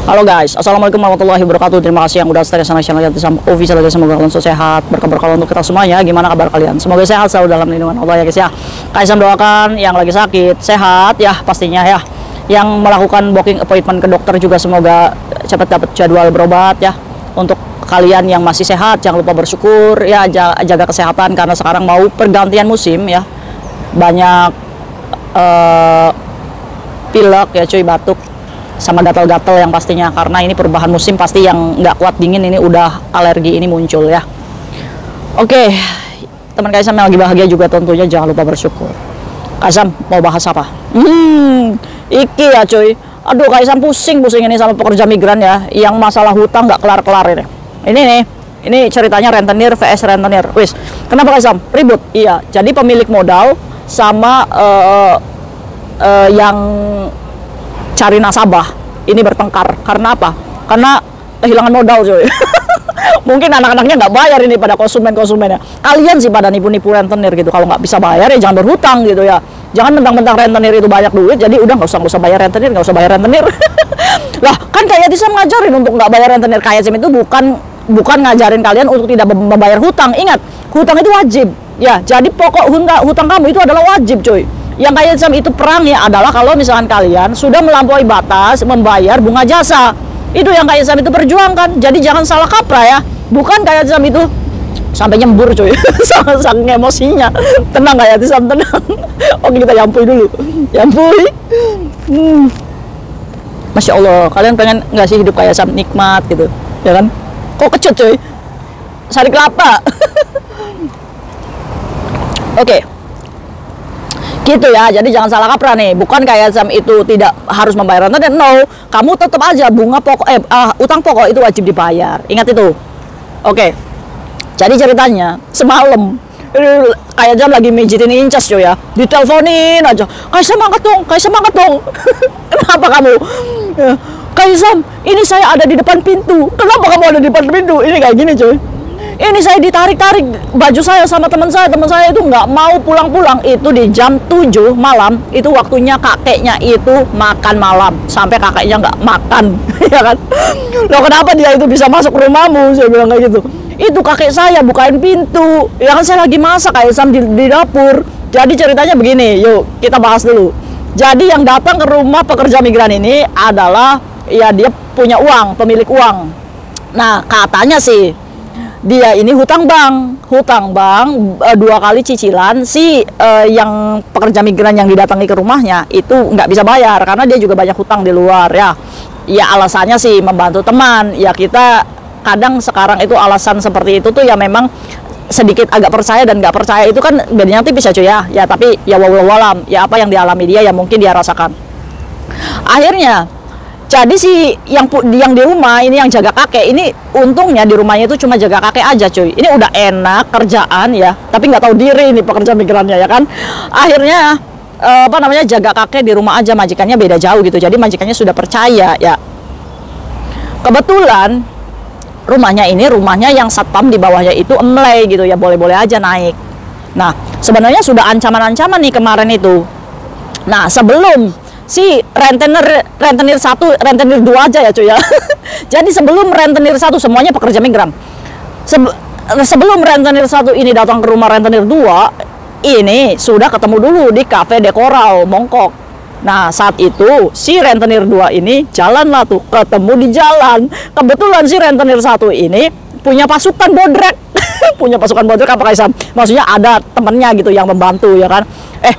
Halo guys, assalamualaikum warahmatullahi wabarakatuh. Terima kasih yang udah stay sama channel Yatisam Official. Semoga kalian selalu sehat, berkabar untuk kita semuanya. Gimana kabar kalian? Semoga sehat selalu dalam lindungan Allah ya guys ya. Kaisam doakan yang lagi sakit sehat ya pastinya ya. Yang melakukan booking appointment ke dokter juga semoga cepat dapat jadwal berobat ya. Untuk kalian yang masih sehat jangan lupa bersyukur ya, jaga kesehatan karena sekarang mau pergantian musim ya. Banyak pilek ya cuy, batuk sama gatal-gatal yang pastinya karena ini perubahan musim, pasti yang nggak kuat dingin ini udah alergi ini muncul ya. Oke, teman Kaisam yang lagi bahagia juga tentunya jangan lupa bersyukur. Kaisam mau bahas apa? Iki ya cuy, aduh Kaisam pusing ini sama pekerja migran ya, yang masalah hutang nggak kelar-kelar ini. Ini nih, ini ceritanya rentenir vs rentenir. Wis, kenapa Kaisam? Ribut? Iya, jadi pemilik modal sama yang cari nasabah ini bertengkar karena apa? Karena kehilangan modal cuy. Mungkin anak-anaknya nggak bayar ini pada konsumennya. Kalian sih pada nipu-nipu rentenir gitu. Kalau nggak bisa bayar ya jangan berhutang gitu ya. Jangan mentang-mentang rentenir itu banyak duit, jadi udah nggak usah bayar rentenir, nggak usah bayar rentenir. Lah kan kayak Yatisam ngajarin untuk nggak bayar rentenir. Kayak Yatisam itu bukan ngajarin kalian untuk tidak membayar hutang. Ingat, hutang itu wajib ya. Jadi pokok hutang kamu itu adalah wajib cuy. Yang kayak Yatisam itu perang ya adalah kalau misalkan kalian sudah melampaui batas membayar bunga jasa. Itu yang kayak Yatisam itu perjuangkan. Jadi jangan salah kaprah ya. Bukan kayak Yatisam itu sampai nyembur cuy. Saking emosinya. Tenang kayak Yatisam, tenang. Oke, kita yampui dulu. Yampui. Masya Allah, kalian pengen nggak sih hidup kayak Yatisam nikmat gitu, ya kan? Kok kecut cuy? Sari kelapa. Oke. Gitu ya, jadi jangan salah kaprah nih. Bukan kayak Yatisam itu tidak harus membayar rentenir, no. Kamu tetap aja bunga pokok utang pokok itu wajib dibayar. Ingat itu. Oke. Jadi ceritanya semalam kayak Yatisam lagi mijitin incas cuy ya. Diteleponin aja. Kaisam angkat dong. Kenapa kamu? Kaisam, ini saya ada di depan pintu. Kenapa kamu ada di depan pintu? Ini kayak gini cuy. Ini saya ditarik-tarik baju saya sama teman saya itu nggak mau pulang-pulang. Itu di jam 7 malam, itu waktunya kakeknya itu makan malam. Sampai kakeknya nggak makan, ya kan? Loh kenapa dia itu bisa masuk rumahmu? Saya bilang kayak gitu. Itu kakek saya bukain pintu. Ya kan saya lagi masak kayak Sam di dapur. Jadi ceritanya begini, yuk kita bahas dulu. Jadi yang datang ke rumah pekerja migran ini adalah ya dia punya uang, pemilik uang. Nah katanya sih dia ini hutang bank 2 kali cicilan si yang pekerja migran yang didatangi ke rumahnya itu nggak bisa bayar karena dia juga banyak hutang di luar ya. Ya alasannya sih membantu teman. Ya kita kadang sekarang itu alasan seperti itu tuh ya memang sedikit agak percaya dan nggak percaya itu kan bedanya tipis ya cuy ya. Ya tapi ya wallahualam ya apa yang dialami dia ya mungkin dia rasakan. Akhirnya jadi si yang di rumah ini yang jaga kakek ini untungnya di rumahnya itu cuma jaga kakek aja cuy. Ini udah enak kerjaan ya, tapi nggak tahu diri ini pekerja migrannya ya kan. Akhirnya jaga kakek di rumah aja, majikannya beda jauh gitu. Jadi majikannya sudah percaya ya. Kebetulan rumahnya yang satpam di bawahnya itu emlei gitu ya, boleh-boleh aja naik. Nah sebenarnya sudah ancaman-ancaman nih kemarin itu. Nah sebelum si rentenir 1, rentenir 2 aja ya cuy ya. Jadi sebelum rentenir 1 semuanya pekerja migran. Sebelum rentenir 1 ini datang ke rumah rentenir 2, ini sudah ketemu dulu di Cafe de Coral Mongkok. Nah saat itu si rentenir 2 ini jalanlah tuh, ketemu di jalan. Kebetulan si rentenir 1 ini punya pasukan bodrek. Punya pasukan bodrek apa Kaisam? Maksudnya ada temennya gitu yang membantu ya kan.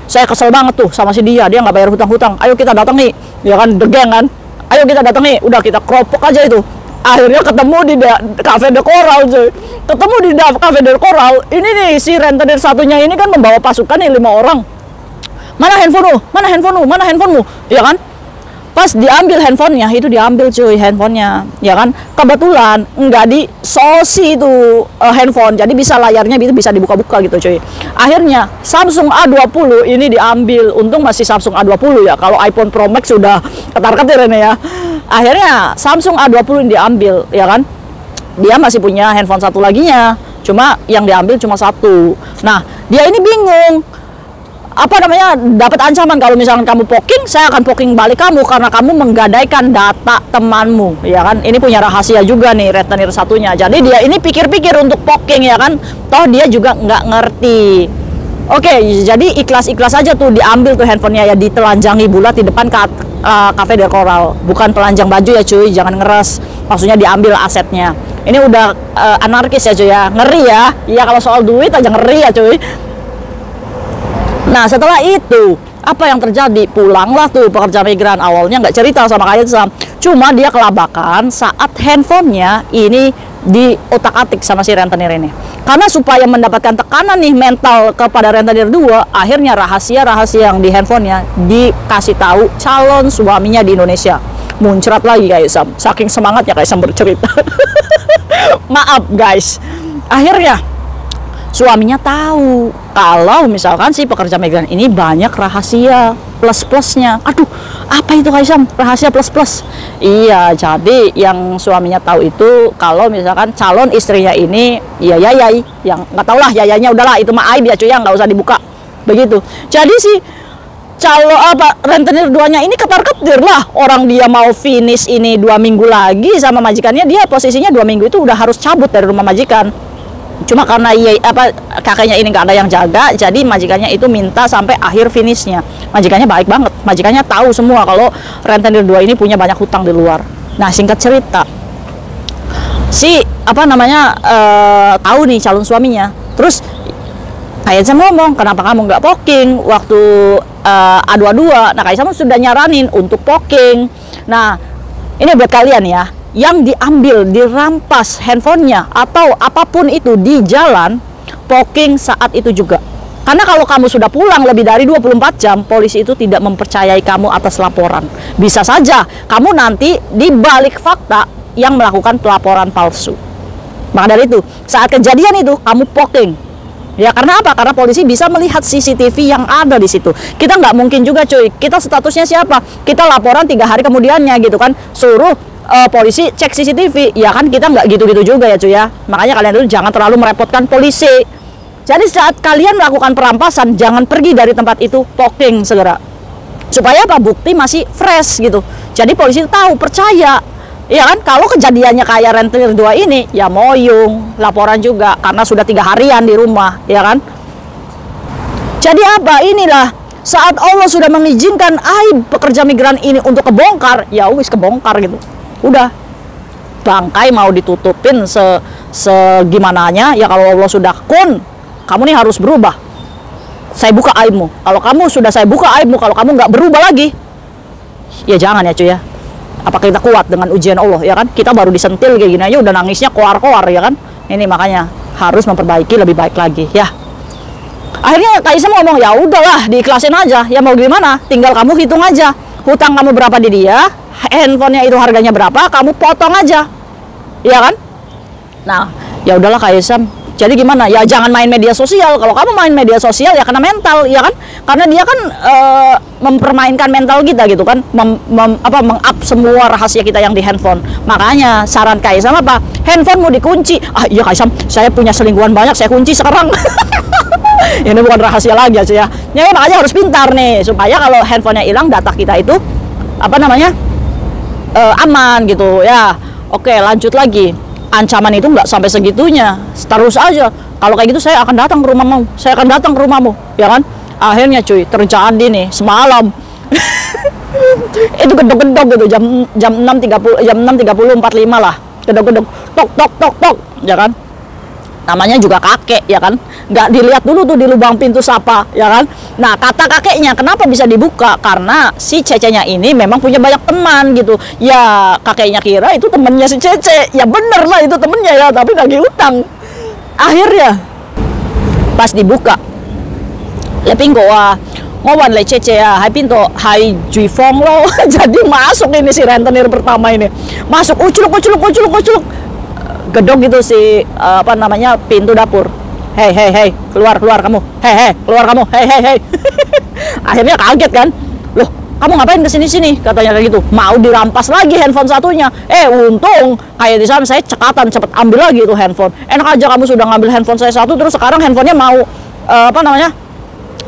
Saya kesel banget tuh sama si dia nggak bayar hutang-hutang. Ayo kita datang nih, ya kan, degeng kan. Ayo kita datang nih, udah kita keropok aja itu. Akhirnya ketemu di Cafe de Coral cuy. Ketemu di Cafe de Coral. Ini nih si rentenir satunya ini kan membawa pasukan nih 5 orang. Mana handphonemu, ya kan? Pas diambil handphonenya, itu diambil cuy handphonenya, ya kan? Kebetulan nggak di sosi itu handphone, jadi bisa layarnya bisa dibuka-buka gitu cuy. Akhirnya Samsung A20 ini diambil, untung masih Samsung A20 ya. Kalau iPhone Pro Max sudah ketar-ketir ini ya. Akhirnya Samsung A20 ini diambil, ya kan? Dia masih punya handphone satu laginya, cuma yang diambil cuma 1. Nah dia ini bingung. apa namanya, dapat ancaman kalau misalkan kamu poking, saya akan poking balik kamu karena kamu menggadaikan data temanmu, ya kan? Ini punya rahasia juga nih rentenir satunya. Jadi dia ini pikir-pikir untuk poking, ya kan? Toh dia juga nggak ngerti. Oke, jadi ikhlas-ikhlas aja tuh diambil tuh handphonenya ya, ditelanjangi bulat di depan Cafe del Coral. Bukan telanjang baju ya cuy, jangan ngeres. Maksudnya diambil asetnya. Ini udah anarkis ya cuy ya, ngeri ya. Iya kalau soal duit aja ngeri ya cuy. Nah setelah itu apa yang terjadi? Pulanglah tuh pekerja migran, awalnya nggak cerita sama Kak Sam, cuma dia kelabakan saat handphonenya ini diotak-atik sama si rentenir ini. Karena supaya mendapatkan tekanan nih mental kepada rentenir 2, akhirnya rahasia-rahasia yang di handphonenya dikasih tahu calon suaminya di Indonesia. Muncrat lagi Kak Sam, saking semangatnya Kak Sam bercerita. Maaf guys, akhirnya suaminya tahu kalau misalkan si pekerja migran ini banyak rahasia plus-plusnya. Aduh, apa itu Kak Sam? Rahasia plus-plus? Iya, jadi yang suaminya tahu itu kalau misalkan calon istrinya ini ya yayai, yang nggak tahu lah yayanya, udahlah itu mah aib ya cuy, nggak usah dibuka. Begitu. Jadi si calon rentenir 2-nya ini ketar-ketir lah, orang dia mau finish ini 2 minggu lagi sama majikannya, dia posisinya 2 minggu itu udah harus cabut dari rumah majikan. Cuma karena kakaknya ini nggak ada yang jaga, jadi majikannya itu minta sampai akhir finishnya. Majikannya baik banget, majikannya tahu semua kalau rentenir 2 ini punya banyak hutang di luar. Nah singkat cerita, si tahu nih calon suaminya, terus kayak saya ngomong, kenapa kamu nggak poking waktu adu-adu? Nah kayak saya sudah nyaranin untuk poking. Nah ini buat kalian ya, yang diambil, dirampas handphonenya atau apapun itu di jalan, poking saat itu juga. Karena kalau kamu sudah pulang lebih dari 24 jam, polisi itu tidak mempercayai kamu atas laporan. Bisa saja kamu nanti dibalik fakta yang melakukan pelaporan palsu. Maka dari itu, saat kejadian itu kamu poking. Ya karena apa? Karena polisi bisa melihat CCTV yang ada di situ. Kita nggak mungkin juga cuy, kita statusnya siapa? Kita laporan 3 hari kemudiannya gitu kan, suruh polisi cek CCTV, ya kan kita nggak gitu-gitu juga ya cuy ya. Makanya kalian dulu jangan terlalu merepotkan polisi. Jadi saat kalian melakukan perampasan, jangan pergi dari tempat itu, poking segera. Supaya apa? Bukti masih fresh gitu. Jadi polisi tahu, percaya. Ya kan, kalau kejadiannya kayak rentenir 2 ini, ya moyung, laporan juga karena sudah 3 harian di rumah, ya kan. Jadi apa? Inilah saat Allah sudah mengizinkan aib pekerja migran ini untuk kebongkar, ya wis kebongkar gitu. Udah, bangkai mau ditutupin segimananya, ya kalau Allah sudah kun, kamu nih harus berubah. Saya buka aibmu. Kalau kamu sudah saya buka aibmu, kalau kamu nggak berubah lagi, ya jangan ya cuy ya. Apakah kita kuat dengan ujian Allah, ya kan? Kita baru disentil kayak gini aja udah nangisnya koar-koar, ya kan? Ini makanya harus memperbaiki lebih baik lagi, ya. Akhirnya Kak Isa ngomong, ya udahlah, diikhlasin aja. Ya mau gimana? Tinggal kamu hitung aja. Hutang kamu berapa di dia, handphonenya itu harganya berapa, kamu potong aja. Iya kan? Nah, ya udahlah Kak Isa. Jadi gimana? Ya jangan main media sosial. Kalau kamu main media sosial ya kena mental, ya kan? Karena dia kan mempermainkan mental kita gitu kan, meng-up semua rahasia kita yang di handphone. Makanya saran Kak Isam apa? Handphonemu dikunci. Ah iya Kak Isam, saya punya selingkuhan banyak, saya kunci sekarang. Ini bukan rahasia lagi ya. Ya makanya harus pintar nih supaya kalau handphonenya hilang, data kita itu aman gitu ya. Oke, lanjut lagi. Ancaman itu nggak sampai segitunya, terus aja. Kalau kayak gitu saya akan datang ke rumahmu, saya akan datang ke rumahmu, ya kan? Akhirnya cuy, terjadi nih semalam. Itu gedok-gedok gitu, jam 6.30, jam 6.30, 45 lah, gedok-gedok, tok, ya kan? Namanya juga kakek, ya kan? Nggak dilihat dulu tuh di lubang pintu sapa, ya kan? Nah, kata kakeknya kenapa bisa dibuka? Karena si Cecenya ini memang punya banyak teman gitu. Ya, kakeknya kira itu temennya si Cece. Ya bener lah itu temennya ya, tapi nagih utang. Akhirnya pas dibuka, leping goa ngowan le Cece ya, hai pintu, hai Juifong lo. Jadi masuk ini si rentenir pertama ini. Masuk uculuk. Gedong gitu si pintu dapur. Hei, keluar kamu. Hei, keluar kamu. Hei. Akhirnya kaget kan. Loh, kamu ngapain kesini-sini? Katanya kayak gitu. Mau dirampas lagi handphone satunya. Untung kayak di sana saya cekatan, cepet ambil lagi itu handphone. Enak aja kamu sudah ngambil handphone saya satu, terus sekarang handphonenya mau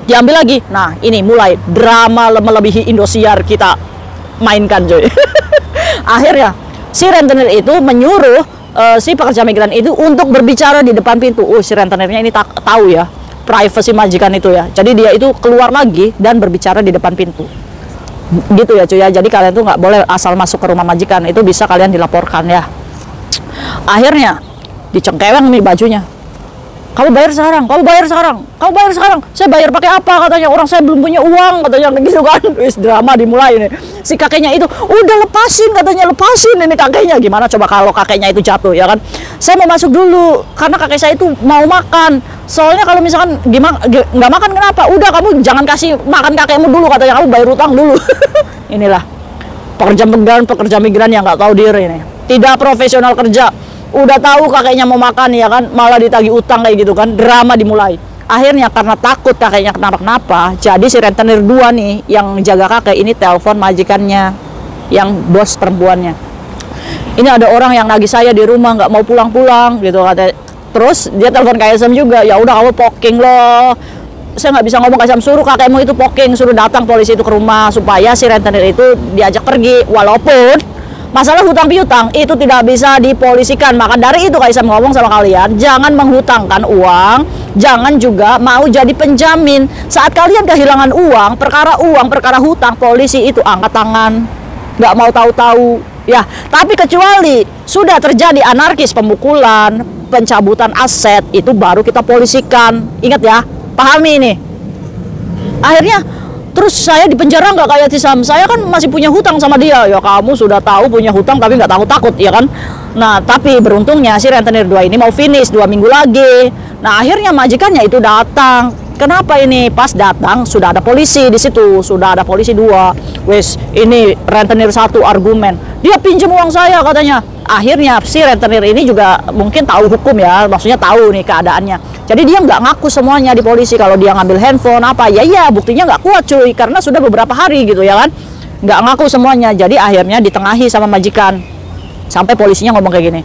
diambil lagi. Nah, ini mulai drama melebihi Indosiar kita mainkan, coy. Akhirnya si rentenir itu menyuruh si pekerja migran itu untuk berbicara di depan pintu. Si rentenirnya ini tahu ya privasi majikan itu ya. Jadi dia itu keluar lagi dan berbicara di depan pintu. Gitu ya, cuy ya. Jadi kalian tuh nggak boleh asal masuk ke rumah majikan, itu bisa kalian dilaporkan ya. Akhirnya dicengkeweng nih bajunya. Kamu bayar sekarang, kamu bayar sekarang, kamu bayar sekarang. Saya bayar pakai apa katanya? Orang saya belum punya uang katanya, gitu kan. Wis drama dimulai nih. Si kakeknya itu udah lepasin katanya, lepasin ini kakeknya. Gimana coba kalau kakeknya itu jatuh ya kan? Saya mau masuk dulu karena kakek saya itu mau makan. Soalnya kalau misalkan gimana nggak makan kenapa? Udah kamu jangan kasih makan kakekmu dulu katanya, kamu bayar utang dulu. Inilah pekerja migran yang nggak tahu diri ini. Tidak profesional kerja. Udah tahu kakeknya mau makan ya kan, malah ditagih utang kayak gitu kan, drama dimulai. Akhirnya karena takut kakeknya kenapa-kenapa, jadi si rentenir 2 nih yang jaga kakek ini telepon majikannya, yang bos perempuannya. Ini ada orang yang nagih saya di rumah nggak mau pulang-pulang gitu katanya. Terus dia telepon KSM juga, ya udah kamu poking loh. Saya nggak bisa ngomong KSM, suruh kakekmu itu poking, suruh datang polisi itu ke rumah supaya si rentenir itu diajak pergi. Walaupun masalah hutang piutang itu tidak bisa dipolisikan. Maka dari itu saya ngomong sama kalian, jangan menghutangkan uang, jangan juga mau jadi penjamin. Saat kalian kehilangan uang, perkara hutang, polisi itu angkat tangan, nggak mau tahu-tahu ya. Tapi kecuali sudah terjadi anarkis, pemukulan, pencabutan aset, itu baru kita polisikan. Ingat ya, pahami ini. Akhirnya terus saya di penjara nggak kayak Tisam, saya kan masih punya hutang sama dia. Ya kamu sudah tahu punya hutang tapi nggak takut ya kan. Nah tapi beruntungnya si rentenir 2 ini mau finish 2 minggu lagi. Nah akhirnya majikannya itu datang. Kenapa ini? Pas datang sudah ada polisi di situ, sudah ada polisi 2. Wes ini rentenir 1 argumen, dia pinjam uang saya katanya. Akhirnya si rentenir ini juga mungkin tahu hukum ya, maksudnya tahu nih keadaannya. Jadi dia nggak ngaku semuanya di polisi kalau dia ngambil handphone apa. Ya buktinya nggak kuat cuy, karena sudah beberapa hari gitu ya kan. Nggak ngaku semuanya. Jadi akhirnya ditengahi sama majikan. Sampai polisinya ngomong kayak gini,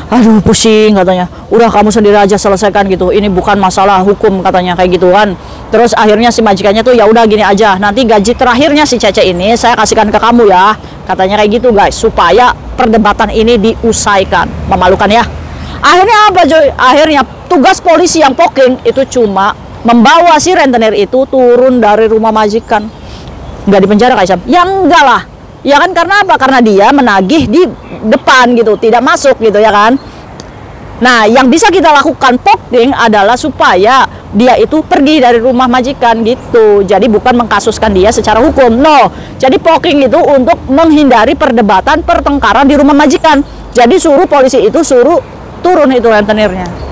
aduh pusing katanya, udah kamu sendiri aja selesaikan gitu, ini bukan masalah hukum katanya kayak gitu kan. Terus akhirnya si majikannya tuh ya udah gini aja, nanti gaji terakhirnya si Cece ini saya kasihkan ke kamu ya, katanya kayak gitu guys, supaya perdebatan ini diusaikan. Memalukan ya. Akhirnya apa coy? Akhirnya tugas polisi yang poking itu cuma membawa si rentenir itu turun dari rumah majikan. Nggak dipenjara kayak ya enggak lah. Ya kan, karena apa? Karena dia menagih di depan gitu, tidak masuk gitu ya kan. Nah yang bisa kita lakukan poking adalah supaya dia itu pergi dari rumah majikan gitu. Jadi bukan mengkasuskan dia secara hukum, no. Jadi poking itu untuk menghindari perdebatan, pertengkaran di rumah majikan. Jadi suruh polisi itu suruh turun itu rentenirnya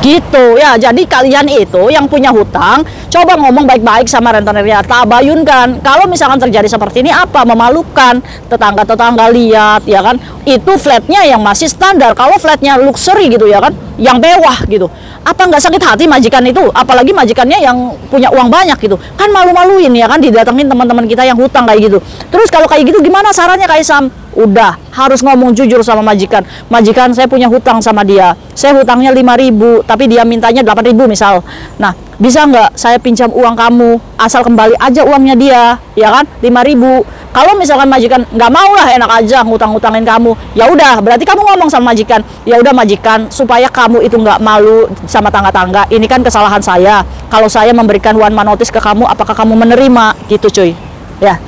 gitu ya. Jadi kalian itu yang punya hutang, coba ngomong baik-baik sama rentenirnya, tabayunkan. Kalau misalkan terjadi seperti ini apa, memalukan, tetangga-tetangga lihat ya kan, itu flatnya yang masih standar. Kalau flatnya luxury gitu ya kan, yang mewah gitu, apa nggak sakit hati majikan itu? Apalagi majikannya yang punya uang banyak gitu kan, malu-maluin ya kan, didatengin teman-teman kita yang hutang kayak gitu. Terus kalau kayak gitu gimana sarannya Kaisam? Udah harus ngomong jujur sama majikan. Majikan, saya punya hutang sama dia, saya hutangnya 5.000 tapi dia mintanya 8.000 misal. Nah bisa nggak saya pinjam uang kamu, asal kembali aja uangnya dia ya kan, 5.000. Kalau misalkan majikan nggak mau lah, enak aja ngutang-ngutangin kamu, ya udah berarti kamu ngomong sama majikan, ya udah majikan, supaya kamu itu nggak malu sama tangga-tangga, ini kan kesalahan saya, kalau saya memberikan one man notice ke kamu, apakah kamu menerima gitu cuy ya.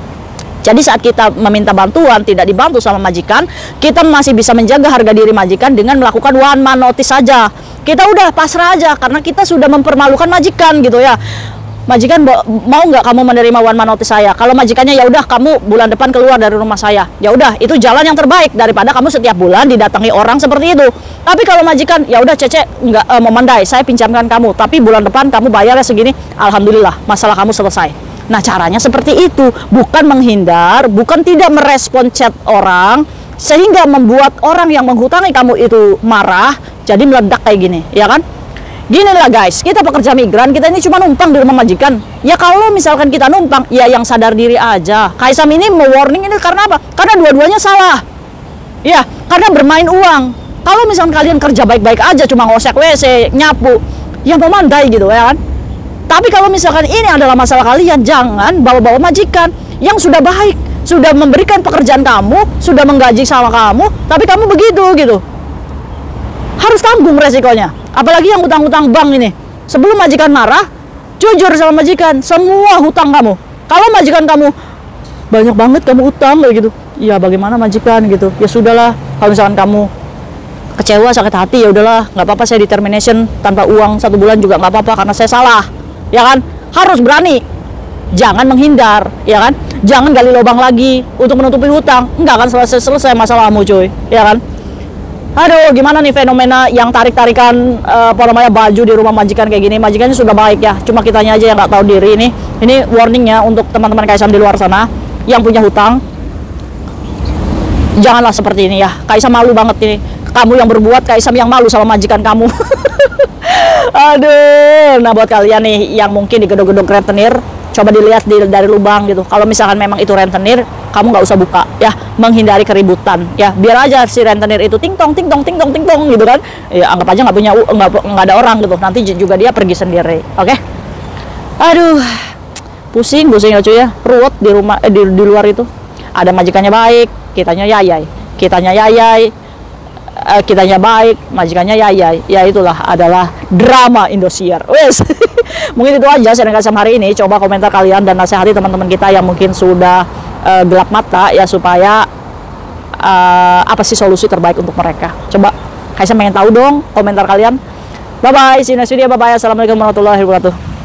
Jadi saat kita meminta bantuan tidak dibantu sama majikan, kita masih bisa menjaga harga diri majikan dengan melakukan one man notice saja. Kita udah pasrah aja karena kita sudah mempermalukan majikan gitu ya. Majikan mau nggak kamu menerima one man notice saya? Kalau majikannya ya udah kamu bulan depan keluar dari rumah saya, ya udah itu jalan yang terbaik daripada kamu setiap bulan didatangi orang seperti itu. Tapi kalau majikan ya udah Cece nggak memandai, saya pinjamkan kamu, tapi bulan depan kamu bayarnya segini, alhamdulillah masalah kamu selesai. Nah caranya seperti itu, bukan menghindar, bukan tidak merespon chat orang sehingga membuat orang yang menghutangi kamu itu marah, jadi meledak kayak gini ya kan. Gini lah guys, kita pekerja migran, kita ini cuma numpang di rumah majikan. Ya kalau misalkan kita numpang, ya yang sadar diri aja. Kaisam ini me-warning ini karena apa? Karena dua-duanya salah. Ya, karena bermain uang. Kalau misalkan kalian kerja baik-baik aja, cuma ngosek WC, nyapu, ya memandai gitu ya kan. Tapi kalau misalkan ini adalah masalah kalian, jangan bawa-bawa majikan yang sudah baik, sudah memberikan pekerjaan kamu, sudah menggaji sama kamu, tapi kamu begitu gitu. Harus tanggung resikonya. Apalagi yang utang-utang bank ini. Sebelum majikan marah, jujur sama majikan, semua hutang kamu. Kalau majikan kamu banyak banget kamu utang kayak gitu, ya bagaimana majikan gitu, ya sudahlah. Kalau misalkan kamu kecewa, sakit hati, ya udahlah, nggak apa-apa, saya di termination tanpa uang 1 bulan juga nggak apa-apa karena saya salah, ya kan? Harus berani, jangan menghindar, ya kan? Jangan gali lubang lagi untuk menutupi hutang, nggak akan selesai masalahmu, cuy, ya kan? Aduh, gimana nih fenomena yang tarik-tarikan baju di rumah majikan kayak gini? Majikannya sudah baik ya, cuma kitanya aja yang nggak tahu diri. Ini warningnya untuk teman-teman Kaisam di luar sana yang punya hutang. Janganlah seperti ini ya. Kaisam malu banget ini. Kamu yang berbuat, Kaisam yang malu sama majikan kamu. Aduh, nah buat kalian nih yang mungkin di gedung-gedung rentenir, coba dilihat dari lubang gitu. Kalau misalkan memang itu rentenir, kamu nggak usah buka ya, menghindari keributan ya. Biar aja si rentenir itu ting tong gitu kan. Ya anggap aja nggak ada orang gitu. Nanti juga dia pergi sendiri. Oke? Aduh, pusing ya cuy ya. Ruwet di rumah di luar itu. Ada majikannya baik, kitanya yayai. Kitanya baik, majikannya yayai. Ya itulah adalah drama Indosiar. Wes. Mungkin itu aja sharing Kaisam hari ini. Coba komentar kalian dan nasihati teman-teman kita yang mungkin sudah gelap mata ya, supaya apa sih solusi terbaik untuk mereka. Coba Kaisam pengen tahu dong komentar kalian. Bye bye, see you next video. Bye bye. Assalamualaikum warahmatullahi wabarakatuh.